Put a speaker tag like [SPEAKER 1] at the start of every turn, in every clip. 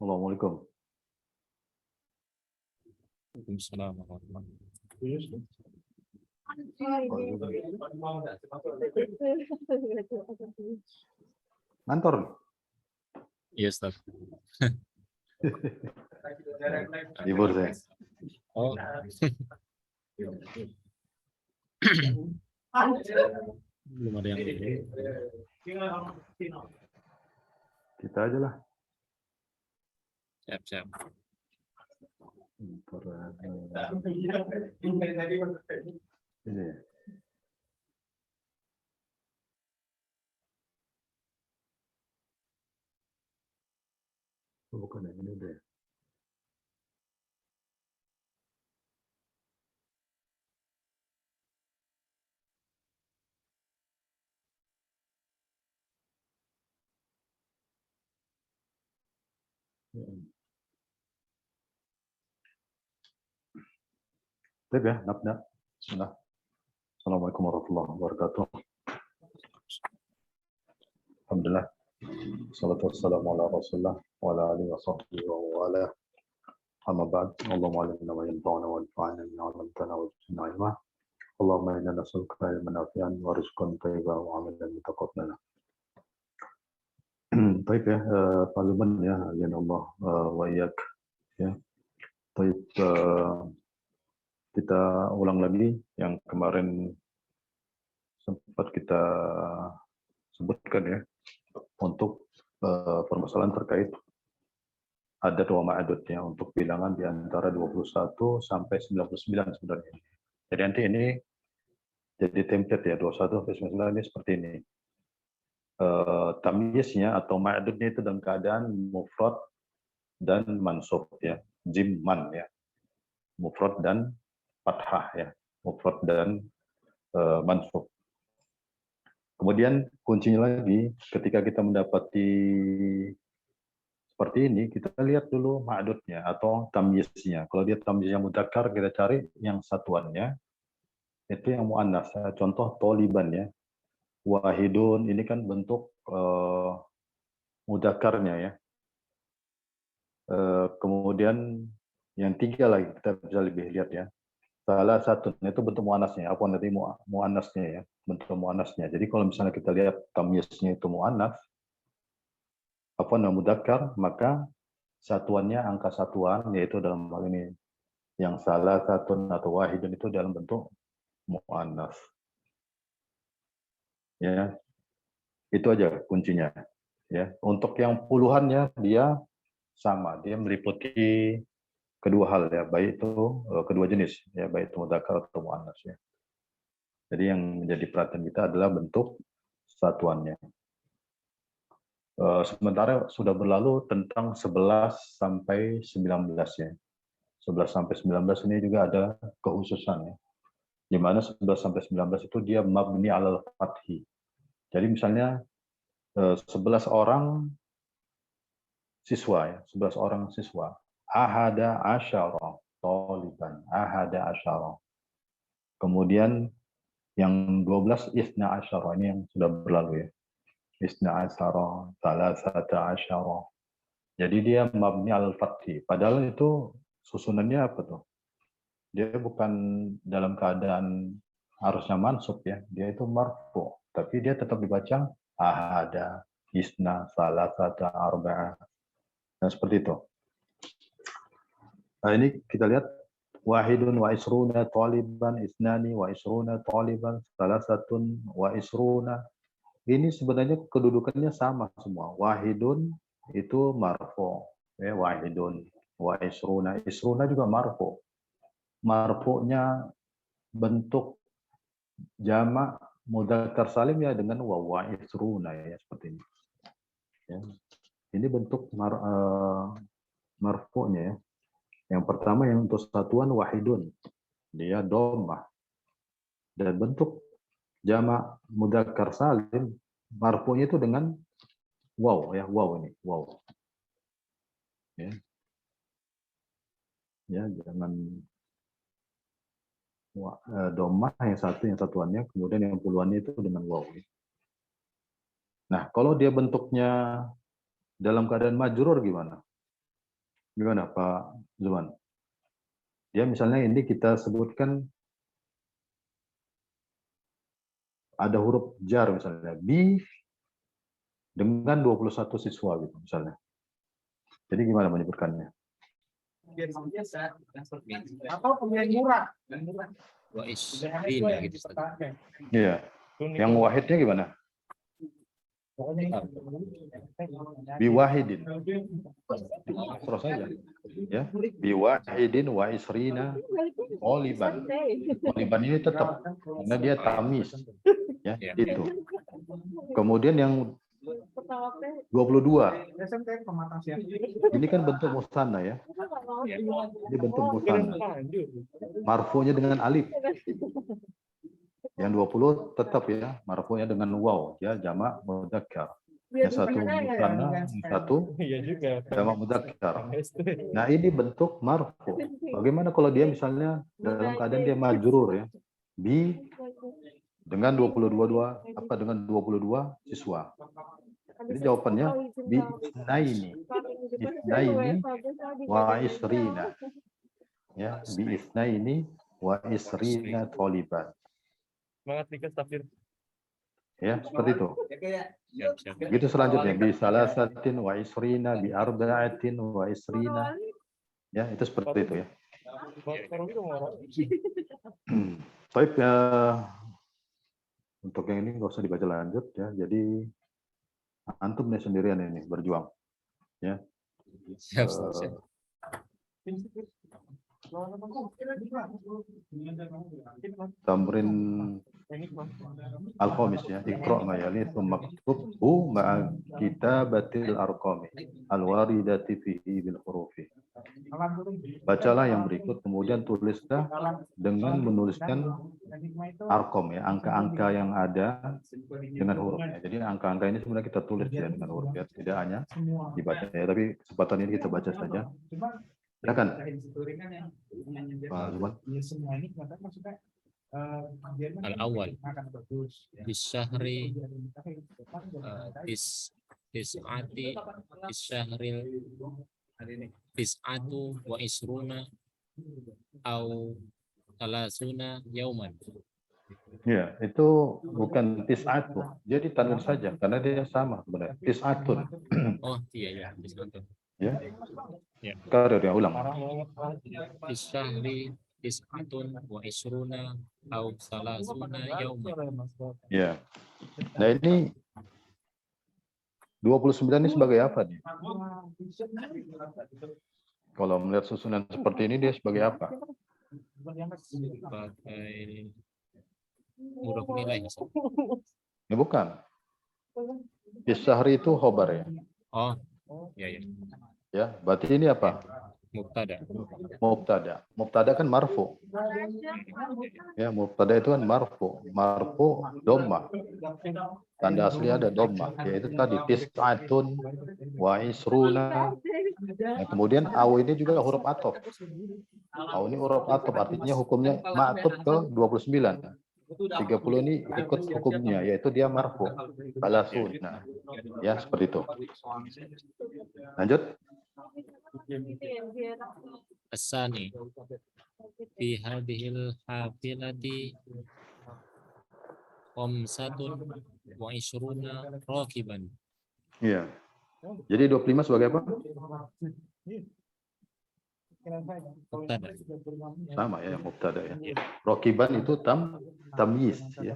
[SPEAKER 1] Assalamualaikum.
[SPEAKER 2] Waalaikumsalam warahmatullahi
[SPEAKER 1] Ngantor.
[SPEAKER 2] Iya, Ustaz.
[SPEAKER 1] Libur saya.
[SPEAKER 2] Oh. Belum ada yang ini.
[SPEAKER 1] Kita aja lah.
[SPEAKER 2] Siap-siap.
[SPEAKER 1] Ini ya. Oh, bukan yang ini deh. Baik ya, nabda. Bismillah. Assalamualaikum warahmatullahi wabarakatuh. Alhamdulillah. Salatu wassalamu ala Rasulillah wa ala alihi wa sahbihi wa wala. Amma ba'd. Allahumma alimna wa yanfa'una wa anfa'na bima 'allamtana wa zidna ilma. Allahumma inna nas'aluka ilman nafi'an wa rizqan thayyiban wa 'amalan mutaqabbalan. Baik ya, Pak Luman ya, ya Allah wa iyyak ya. Baik, kita ulang lagi yang kemarin sempat kita sebutkan ya, untuk permasalahan terkait adat wa ma'adud ya, untuk bilangan di antara 21 sampai 99 sebenarnya. Jadi nanti ini jadi template ya, 21 sampai 99 ini seperti ini. Tamyiznya atau ma'adudnya itu dalam keadaan mufrad dan mansub ya, jimman ya, mufrad dan fathah ya, mufrad dan mansub. Kemudian kuncinya lagi ketika kita mendapati seperti ini, kita lihat dulu ma'adudnya atau tamyiznya. Kalau dia tamyiznya mudzakkar, kita cari yang satuannya itu yang muannas. Contoh toliban ya, wahidun ini kan bentuk mudzakarnya ya. Kemudian yang tiga lagi kita bisa lebih lihat ya. Salah satu itu bentuk muannasnya. Apa nanti muannasnya ya, bentuk muannasnya. Jadi kalau misalnya kita lihat tamyiznya itu muannas, apa namanya mudzakkar, maka satuannya angka satuan yaitu dalam hal ini yang salah satu atau wahidun itu dalam bentuk muannas. Ya, itu aja kuncinya. Ya, untuk yang puluhannya dia sama, dia meliputi kedua hal ya, baik itu kedua jenis ya, baik itu mudzakkar atau muannas ya. Jadi yang menjadi perhatian kita adalah bentuk satuannya. Sementara sudah berlalu tentang 11 sampai 19 ya. 11 sampai 19 ini juga ada kekhususan ya. Di mana 11 sampai 19 itu dia mabni alal fathi. Jadi misalnya 11 orang siswa ya, 11 orang siswa. Ahada asyara taliban, ahada asyara. Kemudian yang 12 isna asyara, ini yang sudah berlalu ya. Isna asyara, salasata asyara. Jadi dia mabni al-fathi. Padahal itu susunannya apa tuh? Dia bukan dalam keadaan harusnya mansub ya. Dia itu marfu. Tapi dia tetap dibaca ahada, isna, salasata, arba'ah. Nah, seperti itu. Nah, ini kita lihat wahidun wa isruna taliban, isnani wa isruna taliban, salasatun wa isruna. Ini sebenarnya kedudukannya sama semua. Wahidun itu marfu, ya, wahidun. Wa isruna, isruna juga marfu. Marfu'nya bentuk jamak mudzakkar salim ya dengan wa isruna ya seperti ini. Ya. Ini bentuk marfu'nya ya. Yang pertama yang untuk satuan wahidun, dia dhammah. Dan bentuk jamak mudzakkar salim marfu'nya itu dengan waw ya, waw ini, waw. Ya. Ya, jangan dhammah yang satuannya, kemudian yang puluhannya itu dengan waw. Nah, kalau dia bentuknya dalam keadaan majrur gimana? Gimana Pak Zuman? Ya misalnya ini kita sebutkan ada huruf jar misalnya, bi dengan 21 siswa gitu misalnya. Jadi gimana menyebutkannya?
[SPEAKER 3] Atau pemilihan murah.
[SPEAKER 2] Wa isrina gitu.
[SPEAKER 1] Iya. Yang wahidnya gimana? Biwahidin. Terus saja. Ya. Biwahidin wa isrina taliban. Taliban ini tetap karena dia tamis. Ya, itu. Kemudian yang 22. Ini kan bentuk musanna ya. Ini bentuk musanna. Marfu'nya dengan alif. Yang 20 tetap ya, marfu'nya dengan waw, ya jamak mudzakkar. Yang satu musanna, yang satu jamak mudzakkar. Nah, ini bentuk marfu. Bagaimana kalau dia misalnya dalam keadaan dia majrur ya. Bi dengan 22 siswa. Jadi jawabannya bi isnaini wa isrina. Ya, bi isnaini wa isrina taliban.
[SPEAKER 2] Semangat Nikas Tafsir.
[SPEAKER 1] Ya, seperti itu. Gitu selanjutnya bi salasatin wa isrina bi arba'atin wa isrina. Ya, itu seperti itu ya. Baik ya. Untuk yang ini nggak usah dibaca lanjut ya. Jadi antum nih sendirian ini berjuang. Ya.
[SPEAKER 2] Siap, siap.
[SPEAKER 1] Tamrin al-khamis ya. Iqra' ma yali tsumma maktubhu ma'a kitabatil arqami al-waridati fihi bil hurufi. Bacalah yang berikut, kemudian tulislah dengan menuliskan arkom ya, angka-angka yang ada dengan hurufnya. Jadi angka-angka ini sebenarnya kita tulis ya dengan huruf ya, tidak hanya dibaca ya, tapi kesempatan ini kita baca saja. Silakan. Pak Zuman.
[SPEAKER 2] Al-awwal bisyahri tis'ati bisyahril tis'atu wa isruna au salasuna yauman.
[SPEAKER 1] Ya, itu bukan tis'atun. Jadi tanwin saja karena dia sama sebenarnya. Tis'atun.
[SPEAKER 2] Oh iya ya, disantun.
[SPEAKER 1] Ya.
[SPEAKER 2] Ya.
[SPEAKER 1] Karir ya, ulang.
[SPEAKER 2] Isyahri tis'atun wa isruna au salasuna yauman.
[SPEAKER 1] Ya. Nah, ini 29 ini sebagai apa nih? Kalau melihat susunan seperti ini dia sebagai apa?
[SPEAKER 2] Sebagai murah nilai.
[SPEAKER 1] Ini bukan. Syahri itu khobar ya.
[SPEAKER 2] Oh iya ya.
[SPEAKER 1] Ya, berarti ini apa?
[SPEAKER 2] Mubtada.
[SPEAKER 1] Mubtada. Mubtada kan marfu. Ya, mubtada itu kan marfu. Marfu dhamma. Tanda asli ada dhamma, yaitu tadi tis'atun wa isruna. Nah, kemudian au ini juga huruf atop. Au ini huruf atop, artinya hukumnya ma'tuf ke 29. 30 ini ikut hukumnya, yaitu dia marfu. Salasuna. Ya, seperti itu. Lanjut.
[SPEAKER 2] Asani fi hadhil hafilati khamsatun wa isruna rakiban.
[SPEAKER 1] Iya. Jadi 25 sebagai apa?
[SPEAKER 2] Mubtada.
[SPEAKER 1] Sama ya, mubtada ya. Rokiban itu tamyiz ya.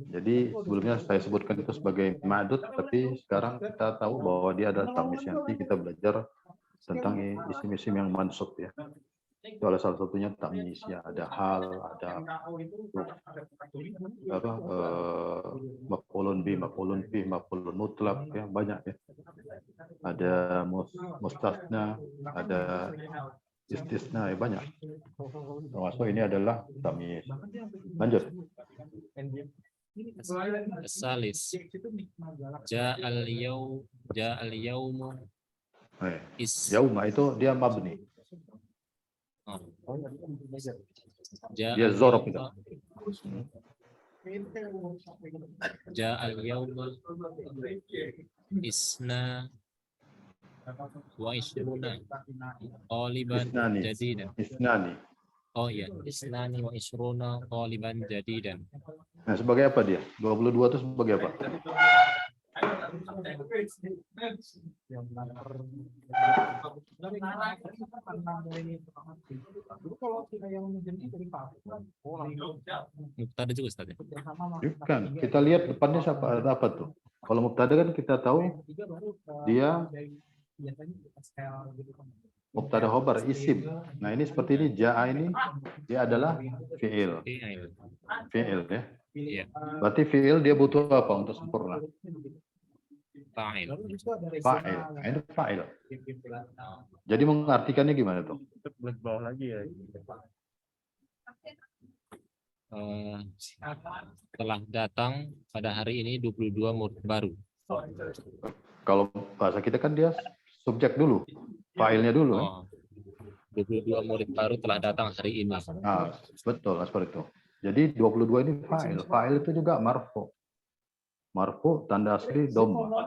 [SPEAKER 1] Jadi sebelumnya saya sebutkan itu sebagai ma'dud, tapi sekarang kita tahu bahwa dia adalah tamyiz. Nanti kita belajar tentang isim-isim yang mansub ya. Itu adalah salah satunya tamyiz ya. Ada hal, ada apa? Maf'ulun bi, maf'ulun fi, maf'ulun mutlaq ya, banyak ya. Ada mustasna, ada istisna ya, banyak. Termasuk ini adalah tamyiz. Lanjut.
[SPEAKER 2] Salis ja'al yaumu is
[SPEAKER 1] Yauma itu dia mabni. Dia zorof itu.
[SPEAKER 2] Ja'al yawma isna wa isruna qaliban
[SPEAKER 1] Isnani.
[SPEAKER 2] jadidan.
[SPEAKER 1] Isnani.
[SPEAKER 2] Oh iya, isnani wa isruna qaliban jadidan.
[SPEAKER 1] Nah, sebagai apa dia? 22 itu sebagai apa?
[SPEAKER 2] Mubtada juga Ustaz ya?
[SPEAKER 1] Bukan. Kita lihat depannya siapa, ada apa tuh? Kalau mubtada kan kita tahu dia mubtada khobar isim. Nah, ini seperti ini, ja'a ini dia adalah fi'il. Fi'il ya.
[SPEAKER 2] Iya.
[SPEAKER 1] Berarti fi'il dia butuh apa untuk sempurna?
[SPEAKER 2] Fa'il.
[SPEAKER 1] Fa'il. Nah, ini fa'il. Jadi mengartikannya gimana tuh?
[SPEAKER 2] Telah datang pada hari ini 22 murid baru.
[SPEAKER 1] Kalau bahasa kita kan dia subjek dulu, fa'ilnya dulu.
[SPEAKER 2] Oh, 22 murid baru telah datang hari ini.
[SPEAKER 1] Nah, betul, seperti itu. Jadi 22 ini fa'il. Fa'il itu juga marfu. Marfu tanda asli dhamma.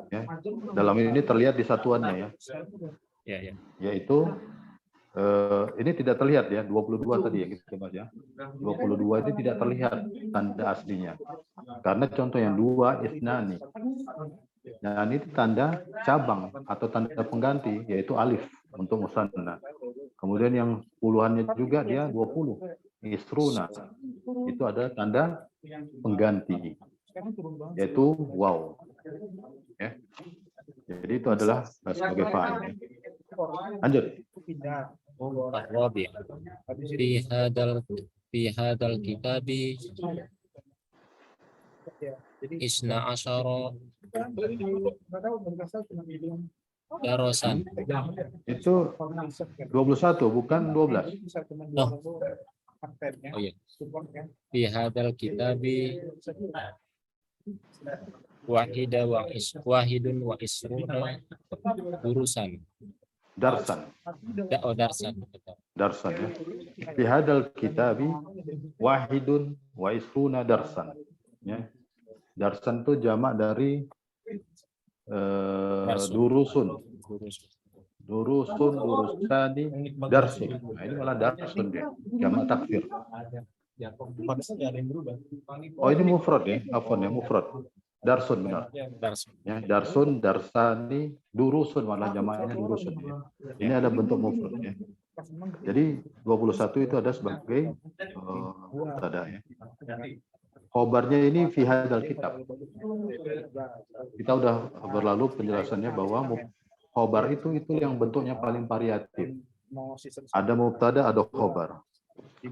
[SPEAKER 1] Ya. Dalam ini terlihat di satuannya ya.
[SPEAKER 2] Ya, ya.
[SPEAKER 1] Yaitu ini tidak terlihat ya, 22 tadi ya kita bahas ya. 22 itu tidak terlihat tanda aslinya. Karena contoh yang dua isnani. Nah, ini tanda cabang atau tanda pengganti yaitu alif untuk musanna. Kemudian yang puluhannya juga dia 20. Isruna. Itu ada tanda pengganti yaitu waw. Ya. Jadi itu adalah sebagai fa'il. Lanjut.
[SPEAKER 2] Rabi. Fi hadal kitabi isna asyara darosan.
[SPEAKER 1] Itu 21 bukan 12.
[SPEAKER 2] Oh iya. Fi hadal kitabi wahidun wa isruna urusan.
[SPEAKER 1] Darsan.
[SPEAKER 2] Darsan.
[SPEAKER 1] Darsan ya. Fi hadal kitabi wahidun wa isruna darsan. Ya. Darsan itu jamak dari durusun. durusun, durusani, darsun. Nah, ini malah darsun dia, jamak taksir. Oh, ini mufrad ya, afwan ya, mufrad. Darsun benar. Ya, darsun, darsani, durusun, malah jamaknya durusun ya. Ini ada bentuk mufrad ya. Jadi 21 itu ada sebagai mubtada ya. Khobarnya ini fi hadzal kitab. Kita udah berlalu penjelasannya bahwa khobar itu yang bentuknya paling variatif. Ada mubtada, ada khobar.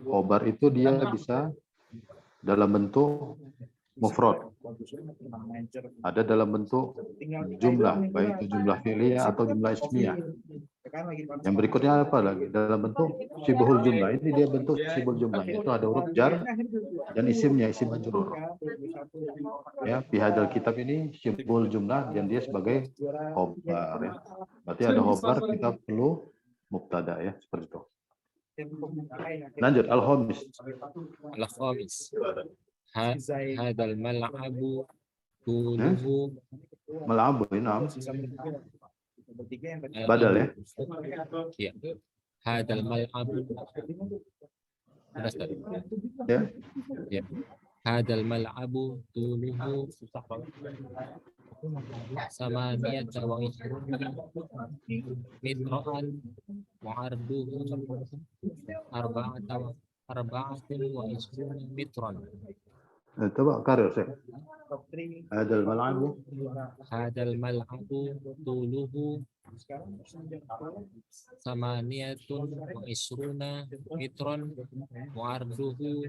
[SPEAKER 1] Khobar itu dia bisa dalam bentuk mufrad. Ada dalam bentuk jumlah, baik itu jumlah fi'liyah atau jumlah ismiyah. Yang berikutnya apa lagi? Dalam bentuk sibhul jumlah. Ini dia bentuk sibhul jumlah. Itu ada huruf jar dan isimnya, isim majrur. Ya, fi hadzal kitab ini sibhul jumlah dan dia sebagai khobar. Ya. Berarti ada khobar, kita perlu mubtada ya, seperti itu. Lanjut al-khamis.
[SPEAKER 2] Al-khamis. Hadal mal'abu tuluhu
[SPEAKER 1] Mal'abu inam. Badal ya.
[SPEAKER 2] Ya. Hadal mal'abu.
[SPEAKER 1] Ya.
[SPEAKER 2] Ya. Hadal mal'abu tuluhu samaniyat wa ishruna mitran wa arduhu arba'atun wa ishruna mitran.
[SPEAKER 1] Coba karir Syekh. Hadal mal'abu.
[SPEAKER 2] Hadal mal'abu tuluhu samaniyatun wa ishruna mitran wa arduhu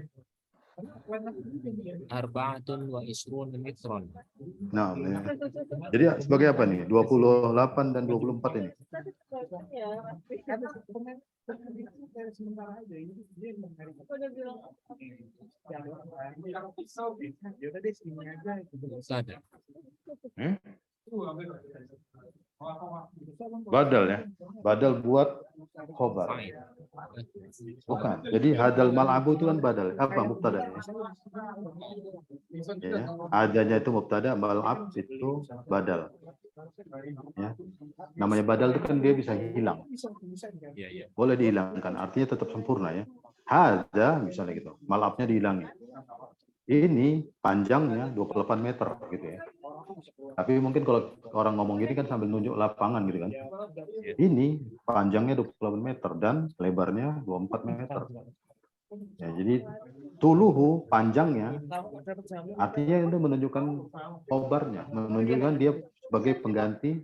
[SPEAKER 2] arba'atun wa ishruna mitran.
[SPEAKER 1] Nah, ya. Jadi sebagai apa nih? 28 dan 24 ini.
[SPEAKER 2] Sada.
[SPEAKER 1] Badal ya. Badal buat khobar. Bukan. Jadi hadal mal'abu itu kan badal. Apa mubtada? Ya. Adanya itu mubtada, mal'ab itu badal. Ya. Namanya badal itu kan dia bisa hilang. Boleh dihilangkan. Artinya tetap sempurna ya. Hada misalnya gitu. Mal'abnya dihilangi. Ini panjangnya 28 meter gitu ya. Tapi mungkin kalau orang ngomong gini kan sambil nunjuk lapangan gitu kan. Ini panjangnya 28 meter dan lebarnya 24 meter. Ya, jadi tuluhu panjangnya artinya itu menunjukkan khobarnya, menunjukkan dia sebagai pengganti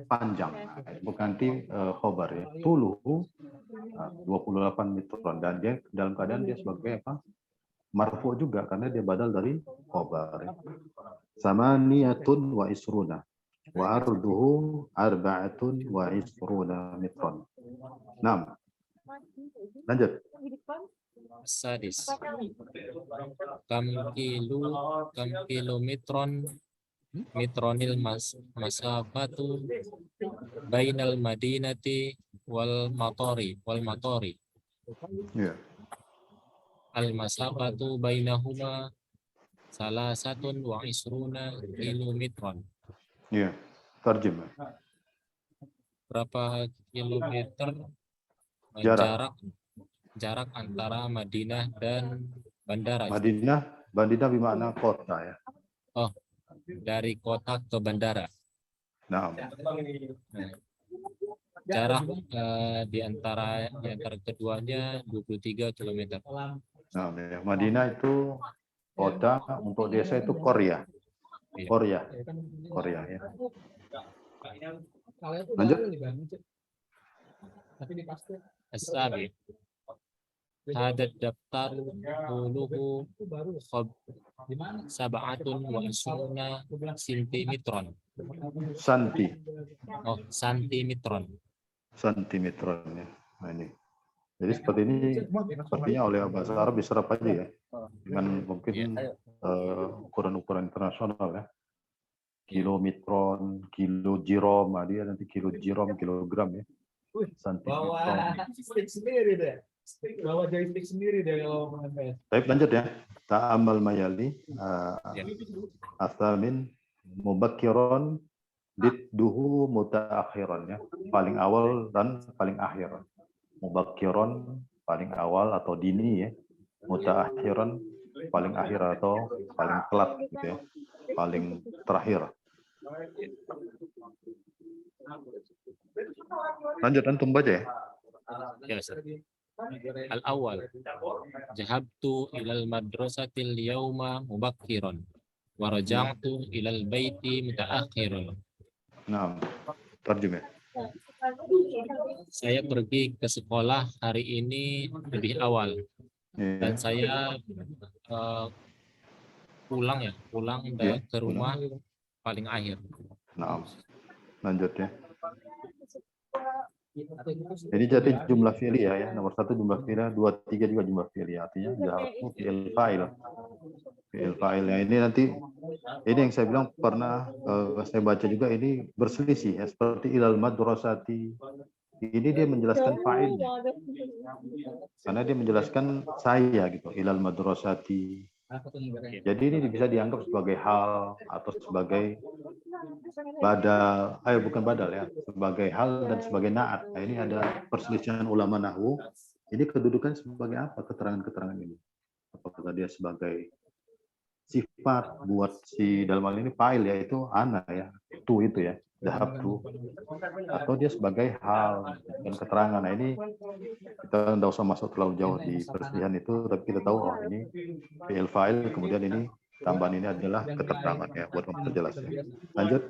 [SPEAKER 1] panjang, pengganti khobar ya. Tuluhu 28 meter dan dia dalam keadaan dia sebagai apa? Marfu juga karena dia badal dari khobar. Samaniyatun wa isruna wa arduhu arba'atun wa isruna mitron. 6. Lanjut.
[SPEAKER 2] Sadis. Kam kilometron mitronil masafatu bainal madinati wal matori.
[SPEAKER 1] Ya.
[SPEAKER 2] Al masafatu bainahuma salasatun wa isruna kilometron.
[SPEAKER 1] Ya. Tarjim.
[SPEAKER 2] Berapa kilometer jarak antara Madinah dan bandara?
[SPEAKER 1] Madinah bermakna kota ya.
[SPEAKER 2] Oh, dari kota ke bandara.
[SPEAKER 1] Nah.
[SPEAKER 2] Jarak di antara keduanya 23 km.
[SPEAKER 1] Nah, ya. Madinah itu kota, untuk desa itu Korea. Korea ya. Lanjut.
[SPEAKER 2] As-sabi. Hadad daftar tuluhu sab'atun wa isruna sentimetron. Oh, santimetron.
[SPEAKER 1] Santimetron ya. Nah, ini. Jadi seperti ini sepertinya oleh bahasa Arab diserap aja ya. Dengan mungkin ukuran-ukuran internasional ya. Kilometron, kilogram, dia nanti kilogram, kilogram ya. Santimetron.
[SPEAKER 3] Bawa joystick sendiri deh kalau main.
[SPEAKER 1] Baik, lanjut ya. Ta'amal mayali. Asamin mubakkiron didduhu mutaakhiran, ya, paling awal dan paling akhir. Mubakkiron paling awal atau dini, ya. Mutaakhiran paling akhir atau paling telat, gitu ya. Paling terakhir. Lanjut, antum baca ya.
[SPEAKER 2] Ya, Ustaz. Al-awwal, jahabtu ilal madrasatil yauma mubakkiran wa raja'tu ilal baiti mutaakhiran.
[SPEAKER 1] Nah, terjemah.
[SPEAKER 2] Saya pergi ke sekolah hari ini lebih awal dan
[SPEAKER 1] Ya.
[SPEAKER 2] saya pulang
[SPEAKER 1] Ya,
[SPEAKER 2] ke rumah paling akhir.
[SPEAKER 1] Nah, lanjut ya. Jadi jadi jumlah fi'liyah, ya. Nomor 1 jumlah fi'liyah, 2, 3 juga jumlah fi'liyah. Artinya jahabtu fi'il fa'il. Fi'il fa'il. Ya, ini nanti ini yang saya bilang pernah saya baca juga ini berselisih, ya, seperti ilal madrasati. Ini dia menjelaskan fa'ilnya. Karena dia menjelaskan saya gitu, ilal madrasati. Jadi ini bisa dianggap sebagai hal atau sebagai badal, bukan badal ya, sebagai hal dan sebagai naat. Nah, ini ada perselisihan ulama nahwu. Ini kedudukan sebagai apa keterangan-keterangan ini? Apakah dia sebagai sifat buat si dalam hal ini fa'il, yaitu ana, ya, itu ya, dhahabtu, atau dia sebagai hal dan keterangan. Nah, ini kita tidak usah masuk terlalu jauh di perselisihan itu, tapi kita tahu ini fi'il fa'il, kemudian ini tambahan ini adalah keterangan, ya, buat memperjelas. Ya. Lanjut.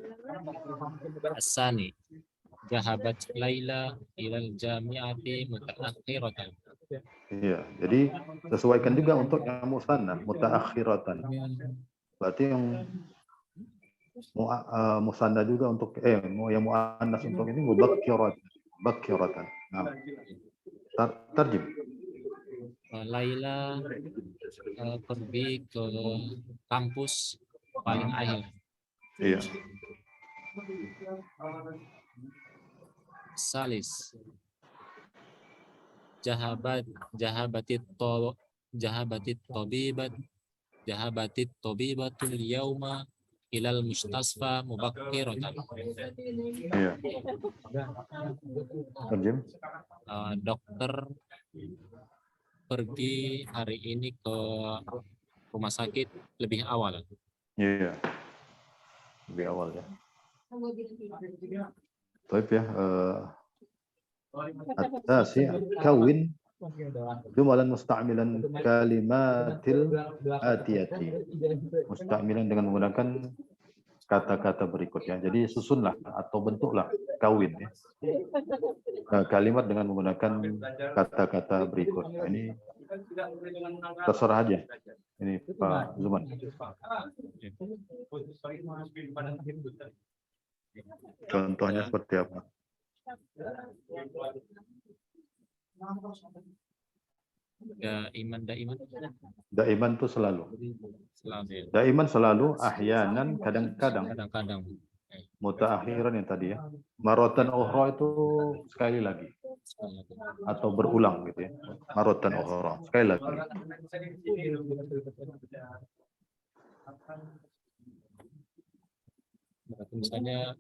[SPEAKER 2] As-sani, jahabat Laila ilal jami'ati mutaakhiratan.
[SPEAKER 1] Iya, jadi sesuaikan juga untuk yang musanna, mutaakhiratan. Berarti yang musanna juga untuk yang muannas untuk ini mubakkiratan. Nah, terjem.
[SPEAKER 2] Laila pergi ke kampus paling akhir.
[SPEAKER 1] Iya.
[SPEAKER 2] Salis, jahabatit tabibatul yauma ilal mustasfa mubakkiratan.
[SPEAKER 1] Iya. Terjem.
[SPEAKER 2] Dokter pergi hari ini ke rumah sakit lebih awal.
[SPEAKER 1] Iya. Lebih awal, ya. Baik, ya. At-tasi kawin jumalan musta'milan kalimatil atiyati. Musta'milan dengan menggunakan kata-kata berikut, ya. Jadi susunlah atau bentuklah kawin, ya. Kalimat dengan menggunakan kata-kata berikut. Nah, ini terserah aja. Ini Pak Zuman. Contohnya seperti apa?
[SPEAKER 2] Daiman.
[SPEAKER 1] Daiman itu selalu.
[SPEAKER 2] Selalu.
[SPEAKER 1] Daiman selalu, ahyanan kadang-kadang.
[SPEAKER 2] Kadang-kadang.
[SPEAKER 1] Mutaakhiran yang tadi, ya. Marotan ukhra itu sekali lagi. Atau berulang gitu, ya. Marotan ukhra, sekali lagi.
[SPEAKER 2] Misalnya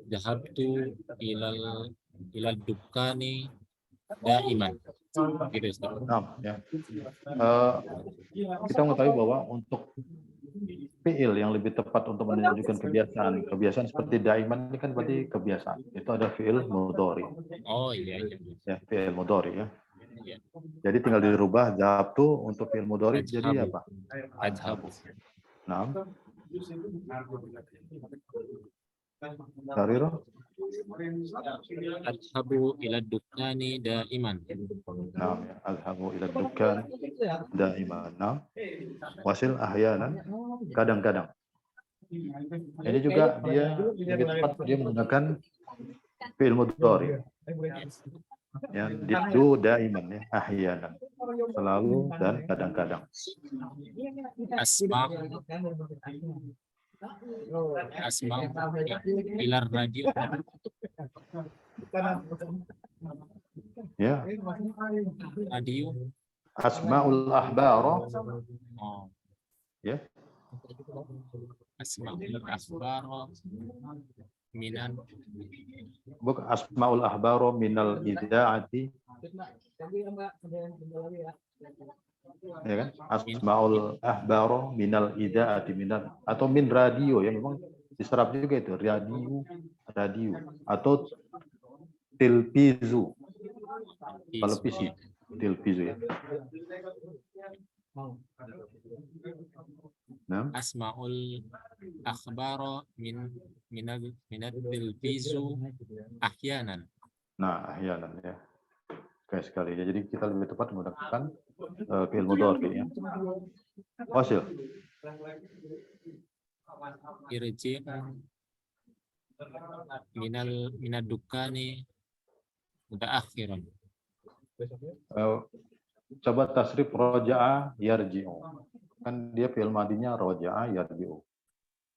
[SPEAKER 2] jahabtu ilal dukani daiman. Gitu,
[SPEAKER 1] nah, ya. Kita mengetahui bahwa untuk fi'il yang lebih tepat untuk menunjukkan kebiasaan seperti daiman ini kan berarti kebiasaan. Itu ada fi'il mudhari.
[SPEAKER 2] Oh iya.
[SPEAKER 1] Ya, fi'il mudhari, ya.
[SPEAKER 2] Iya.
[SPEAKER 1] Jadi tinggal dirubah jahabtu untuk fi'il mudhari jadi apa?
[SPEAKER 2] Adhabu.
[SPEAKER 1] Nah. Sariro?
[SPEAKER 2] Adhabu ila dukani daiman.
[SPEAKER 1] Nah, ya. Adhabu ila dukan daiman. Nah. Wasil ahyanan, kadang-kadang. Ini juga dia lebih tepat, dia menggunakan fi'il mudhari. Ya, diddu daiman, ya, ahyanan. Selalu dan kadang-kadang.
[SPEAKER 2] Asma ilar radio.
[SPEAKER 1] Ya.
[SPEAKER 2] Radio.
[SPEAKER 1] Asmaul ahbara.
[SPEAKER 2] Oh.
[SPEAKER 1] Ya.
[SPEAKER 2] Asma'ul akhbaro minan
[SPEAKER 1] Bukan asmaul ahbaro minal idza'ati, ya kan? Asmaul ahbaro minal idza'ati minal atau min radio ya, memang diserap juga itu radio atau tilpizu, televisi tilpizu ya. Nah,
[SPEAKER 2] asma'ul akhbaro minat tilfizu ahyanan.
[SPEAKER 1] nah ahyanan ya. Kayak sekali ya. Jadi kita lebih tepat menggunakan fi'il mudhari ya. Wasil.
[SPEAKER 2] Irji minad dukani mutaakhiran.
[SPEAKER 1] Coba tasrif roja'a yarji'u. Kan dia fi'il madinya roja'a yarji'u.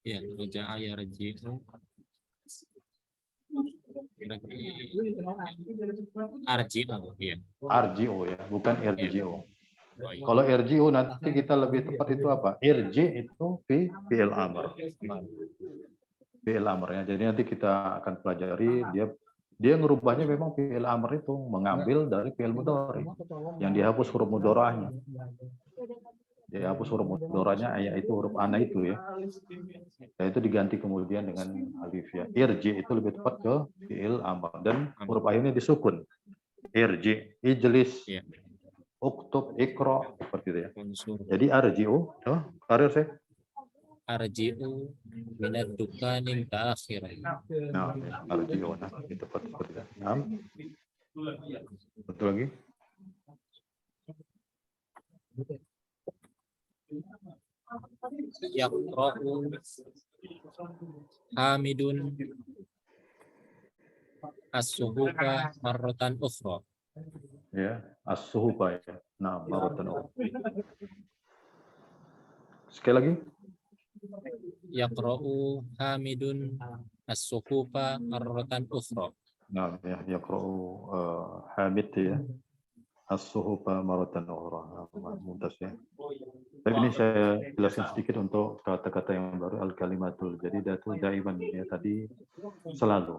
[SPEAKER 2] Ya, roja'a yarji'u. Arji'u, ya.
[SPEAKER 1] Arji'u ya, bukan irji'u.
[SPEAKER 2] Oh, iya.
[SPEAKER 1] Kalau irji'u nanti kita lebih tepat itu apa? Irji itu fi'il amr. Fi'il amr ya. Jadi nanti kita akan pelajari dia ngerubahnya memang fi'il amr itu mengambil dari fi'il mudhari yang dihapus huruf mudharanya. Dihapus huruf mudharanya yaitu huruf ana itu ya. Dan itu diganti kemudian dengan alif ya. Irji itu lebih tepat ke fi'il amr dan huruf akhirnya disukun. Irji, ijlis,
[SPEAKER 2] Ya.
[SPEAKER 1] uktub, ikra seperti itu ya.
[SPEAKER 2] Unsur
[SPEAKER 1] Jadi arji'u, karir saya.
[SPEAKER 2] arji'u minad dukani mutaakhiran.
[SPEAKER 1] Nah, arji'u nah, itu tepat seperti itu. Nah, betul lagi.
[SPEAKER 2] Yaqra'u Hamidun as-suhufa marratan ukhra.
[SPEAKER 1] Ya, as-suhufa ya. Nah, maratan. Sekali lagi.
[SPEAKER 2] Yaqra'u Hamidun as-suhufa marratan ukhra.
[SPEAKER 1] Nah, ya, yaqra'u Hamid ya. As-suhufa maratan ukhra. Mumtaz ya. Tapi ini saya jelaskan sedikit untuk kata-kata yang baru al-kalimatul jadidatu daiman ya tadi selalu.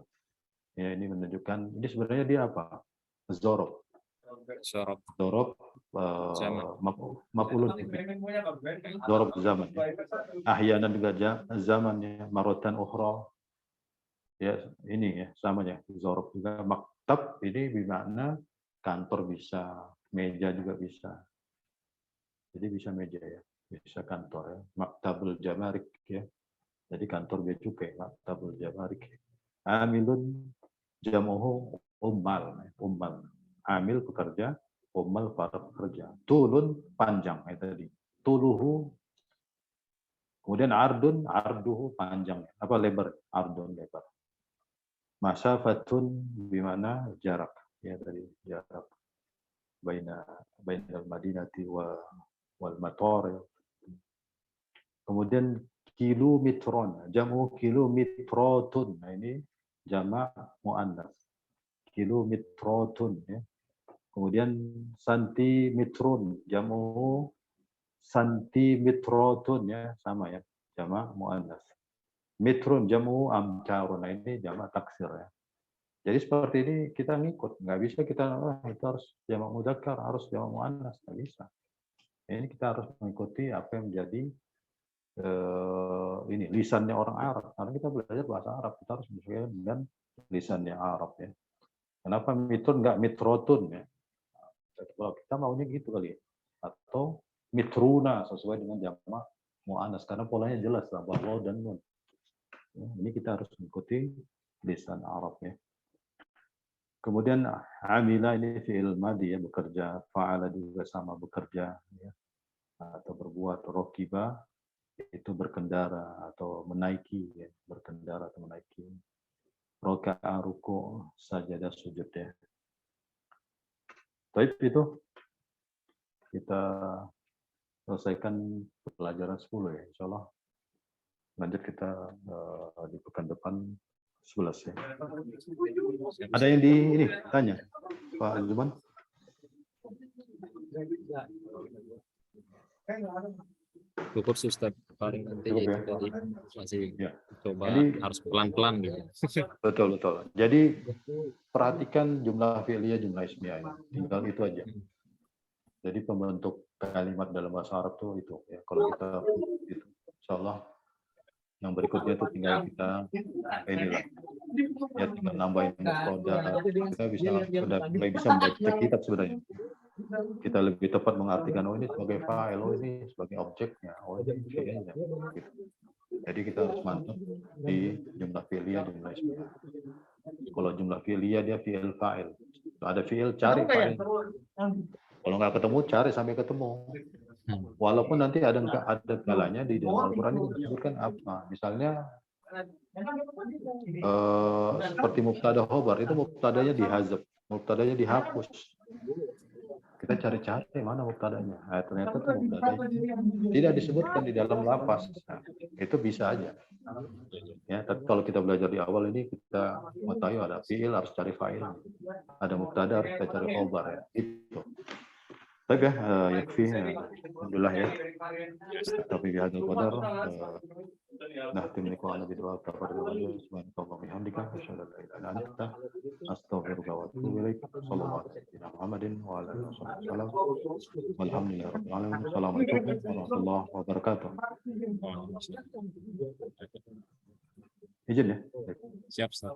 [SPEAKER 1] Ya ini menunjukkan ini sebenarnya dia apa? Zorob. Zorob maf'ulun bihi. Zorob zaman. Ya. Ahyanan juga zamannya maratan ukhra. Ya ini ya sama ya. Zorob juga maktab ini bermakna kantor bisa, meja juga bisa. Jadi bisa meja ya, bisa kantor ya. Maktabul jamarik ya. Jadi kantor bea cukai, maktabul jamarik. Amilun jamuhu ummal. Amil pekerja, ummal para pekerja. Tulun panjang tadi. Tuluhu. Kemudian arduhu panjang. Apa lebar? Ardun lebar. Masafatun bimana jarak. Ya tadi jarak. Bainal madinati wal mator. Kemudian kilometron, jamu kilometrotun. Nah ini jamak muannas. Kilometrotun ya. Kemudian santimetron, jamu santimetrotun ya, sama ya, jamak muannas. Metron jamu amcarun. Nah ini jamak taksir ya. Jadi seperti ini kita ngikut, nggak bisa kita itu harus jamak mudzakkar, harus jamak muannas, nggak bisa. Ini kita harus mengikuti apa yang menjadi ini lisannya orang Arab. Karena kita belajar bahasa Arab, kita harus menyesuaikan dengan lisannya Arab ya. Kenapa mitron nggak mitrotun ya? Kalau kita maunya gitu kali ya. Atau mitruna sesuai dengan jamak muannas karena polanya jelas lah bahwa dan nun. Ya, ini kita harus mengikuti lisan Arab ya. Kemudian amila ini fi'il madi ya, bekerja, fa'ala juga sama bekerja ya. Atau berbuat, rokiba itu berkendara atau menaiki ya, berkendara atau menaiki. Roka'a ruku, sajadah sujud ya. Baik itu kita selesaikan pelajaran 10 ya, insyaallah. Lanjut kita di pekan depan 11 ya. Ada yang ini tanya, Pak Zuban?
[SPEAKER 2] Cukup, Ustaz. paling nanti
[SPEAKER 1] Cukup
[SPEAKER 2] itu
[SPEAKER 1] ya?
[SPEAKER 2] tadi masih
[SPEAKER 1] Ya.
[SPEAKER 2] coba
[SPEAKER 1] Jadi-
[SPEAKER 2] harus pelan-pelan gitu.
[SPEAKER 1] Betul. Jadi perhatikan jumlah fi'liyah, jumlah ismiyah ini. Tinggal itu aja. Jadi pembentuk kalimat dalam bahasa Arab tuh itu ya. Kalau kita itu, insya Allah yang berikutnya tuh tinggal kita inilah ya, tinggal nambahin mubtada. Kita sudah mulai bisa membaca kitab sebenarnya. Kita lebih tepat mengartikan ini sebagai fa'il, ini sebagai objeknya, ini fi'ilnya. Gitu. Jadi kita harus mantap di jumlah fi'liyah, jumlah ismiyah. Kalau jumlah fi'liyah dia fi'il fa'il. Ada fi'il, cari fa'il. Kalau nggak ketemu, cari sampai ketemu. Walaupun nanti ada kalanya di dalam Al-Quran itu disebutkan apa. Misalnya seperti mubtada khobar, itu mubtadanya dihazab, mubtadanya dihapus. Kita cari-cari mana mubtadanya. Nah, ternyata itu mubtadanya tidak disebutkan di dalam lafaz. Nah, itu bisa aja. Ya, tapi kalau kita belajar di awal ini kita mengetahui ada fi'il harus cari fa'il, ada mubtada harus kita cari khobar ya. Itu. Baik ya, yakfi. Alhamdulillah ya. Tapi bihadzal qadar nahtim liqa'ana bidua tabarrujana subhanallahi wa bihamdika asyhadu an la ilaha illa anta astaghfiruka wa atubu ilaik. Sallallahu alaihi wa Muhammadin wa ala alihi wasallam. Walhamdulillahi rabbil alamin. Assalamualaikum warahmatullahi wabarakatuh. Izin ya.
[SPEAKER 2] Siap, Ustaz.